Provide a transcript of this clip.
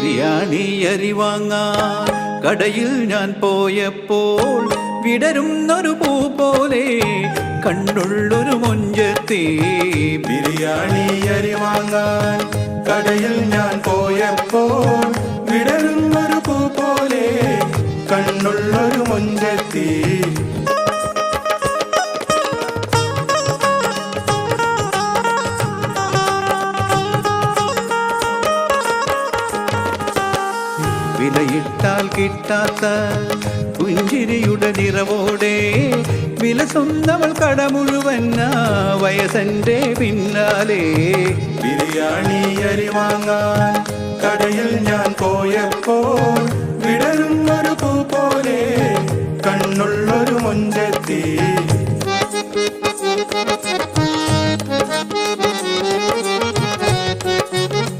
ബിരിയാണി അരി വാങ്ങാൻ കടയിൽ ഞാൻ പോയപ്പോൾ വിടരുന്നൊരു പൂ പോലെ കണ്ണുള്ളൊരു മൊഞ്ചത്തി. ബിരിയാണി അരി വാങ്ങാൻ കടയിൽ ഞാൻ പോയപ്പോൾ വിടരുന്നൊരു പൂ പോലെ കണ്ണുള്ളൊരു മൊഞ്ചത്തി. വിലയിട്ടാൽ കിട്ടാത്ത പുഞ്ചിരിയുടെ നിറവോടെ വിലസുന്നവൾ കട മുഴുവൻ വയസ്സന്റെ പിന്നാലെ. ബിരിയാണി അരി വാങ്ങാൻ കടയിൽ ഞാൻ പോയപ്പോൾ